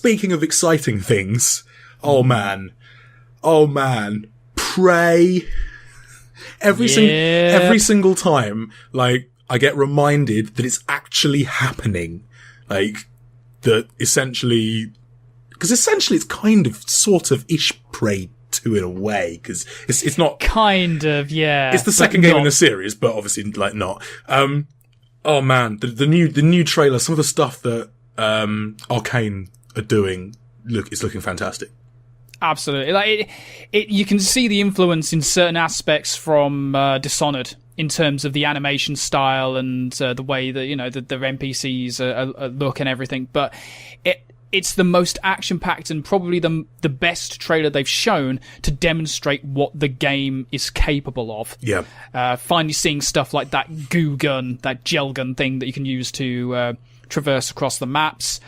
speaking of exciting things, oh man, Prey. Every single time, like, I get reminded that it's actually happening. Like, that essentially it's kind of sort of ish Prey 2 in a way, because it's not kind of, yeah. It's the second game in the series, but obviously like not. Oh man, the new trailer, some of the stuff that Arcane are doing is looking fantastic. Absolutely, like you can see the influence in certain aspects from Dishonored in terms of the animation style and the way that the NPCs look and everything. But it's the most action-packed and probably the best trailer they've shown to demonstrate what the game is capable of. Yeah. Finally seeing stuff like that goo gun, that gel gun thing that you can use to traverse across the maps.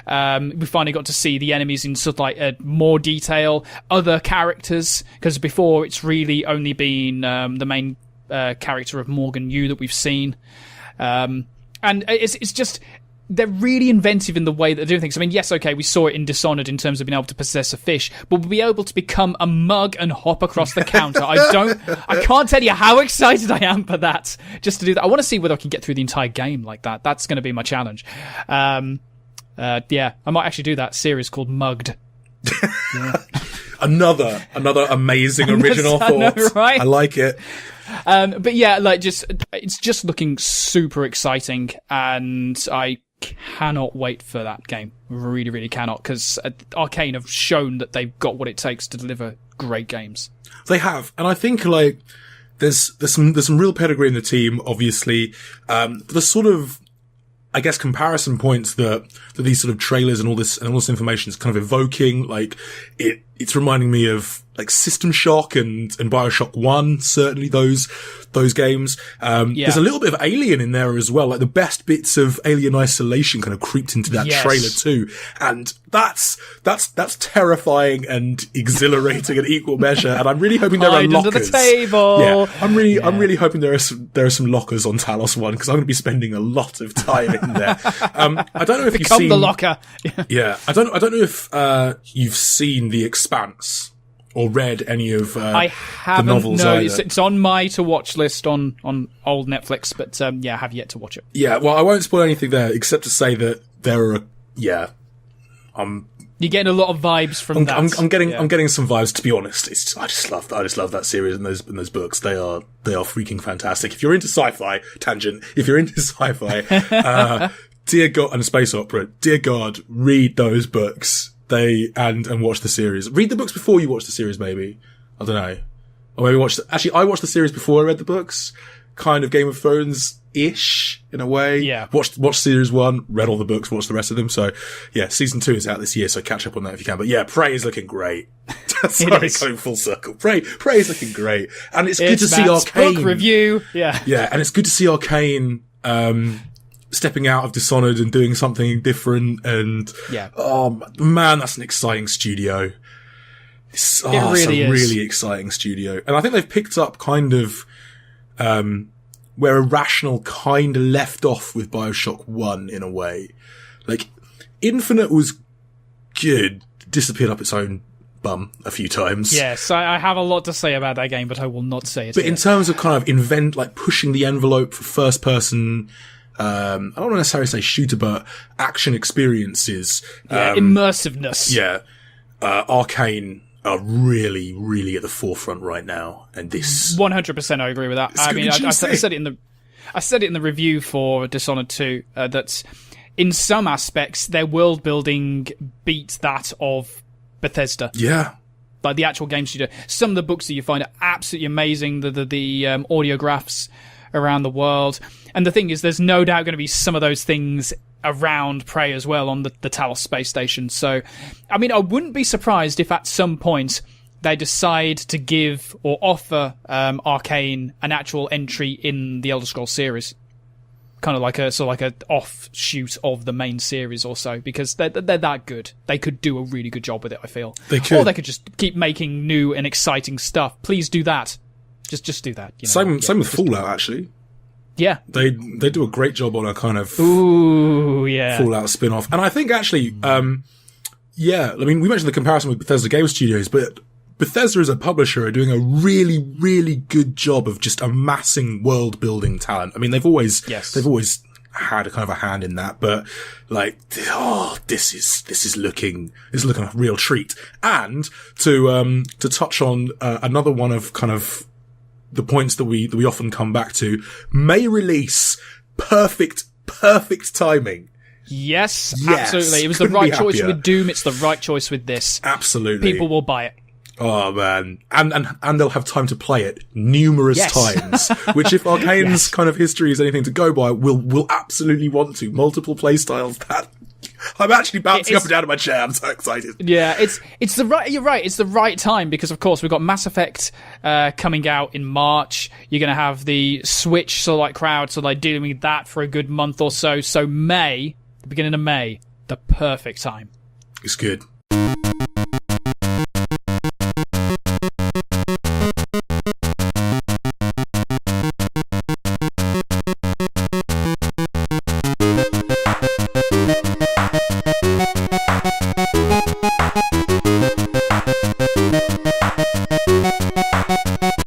We finally got to see the enemies in sort of like more detail, other characters, because before it's really only been the main character of Morgan Yu that we've seen. And it's just... They're really inventive in the way that they're doing things. I mean, yes, okay, we saw it in Dishonored in terms of being able to possess a fish, but we'll be able to become a mug and hop across the counter. I can't tell you how excited I am for that, just to do that. I want to see whether I can get through the entire game like that. That's going to be my challenge. Yeah, I might actually do that series called Mugged. Yeah. Another amazing original thought. I know, right? I like it. But yeah, like it's just looking super exciting, and I cannot wait for that game. Really, really cannot, because Arcane have shown that they've got what it takes to deliver great games. They have, and I think like there's some real pedigree in the team. Obviously, the sort of, I guess, comparison points that these sort of trailers and all this information is kind of evoking, like it's reminding me of like System Shock and BioShock 1, certainly those games. There's a little bit of Alien in there as well. Like the best bits of Alien Isolation kind of creeped into that trailer too. And that's terrifying and exhilarating in equal measure. And I'm really hoping there are lockers. Under the table. Yeah. I'm really hoping there are some lockers on Talos 1, because I'm going to be spending a lot of time in there. I don't know if you've seen the locker. Yeah. I don't know if you've seen The Expanse or read any of I haven't, the novels no, either. It's on my to-watch list on old Netflix, but I have yet to watch it. Yeah, well, I won't spoil anything there, except to say that there are, you're getting a lot of vibes from that. I'm getting some vibes, to be honest. I just love that series and those books. They are freaking fantastic. If you're into sci-fi, if you're into sci-fi, dear God, and space opera, dear God, read those books. And watch the series. Read the books before you watch the series, maybe. I don't know. Or maybe I watched the series before I read the books. Kind of Game of Thrones-ish, in a way. Yeah. Watched series 1, read all the books, watched the rest of them. So, yeah, season 2 is out this year, so catch up on that if you can. But yeah, Prey is looking great. Sorry, going full circle. Prey is looking great. And it's good to see Arcane. Book review. Yeah. Yeah, and it's good to see Arcane, stepping out of Dishonored and doing something different, and oh man, that's an exciting studio. It's a really exciting studio, and I think they've picked up kind of where Irrational kind of left off with BioShock 1 in a way. Like Infinite was good, disappeared up its own bum a few times. Yes, I have a lot to say about that game, but I will not say it. But in terms of kind of pushing the envelope for first person, I don't want to necessarily say shooter, but action experiences. Immersiveness. Yeah. Arcane are really, really at the forefront right now. And this... 100% I agree with that. I mean, I said it in the review for Dishonored 2, that in some aspects, their world building beats that of Bethesda. Yeah. Like the actual game studio. Some of the books that you find are absolutely amazing. The audiographs around the world. And the thing is, there's no doubt going to be some of those things around Prey as well on the Talos space station. So, I mean, I wouldn't be surprised if at some point they decide to give or offer Arcane an actual entry in the Elder Scrolls series. Kind of like a offshoot of the main series or so, because they're that good. They could do a really good job with it, I feel. They could. Or they could just keep making new and exciting stuff. Please do that. Just do that. Same with Fallout, actually. Yeah. They do a great job on a kind of Fallout spin-off. And I think actually, Yeah, I mean, we mentioned the comparison with Bethesda Game Studios, but Bethesda as a publisher are doing a really, really good job of just amassing world-building talent. I mean, they've always had a kind of a hand in that, but like, this is looking a real treat. And to touch on, another one of kind of the points that we often come back to, May release, perfect timing. Yes, absolutely. It was the right choice with Doom. It's the right choice with this. Absolutely. People will buy it. Oh man. And they'll have time to play it numerous times, which if Arcane's kind of history is anything to go by, will absolutely want to. Multiple playstyles. That I'm actually bouncing up and down in my chair. I'm so excited. Yeah, you're right. It's the right time because of course we've got Mass Effect coming out in March. You're going to have the Switch sort of like crowd, so like dealing with that for a good month or so. So May, the beginning of May, the perfect time. It's good.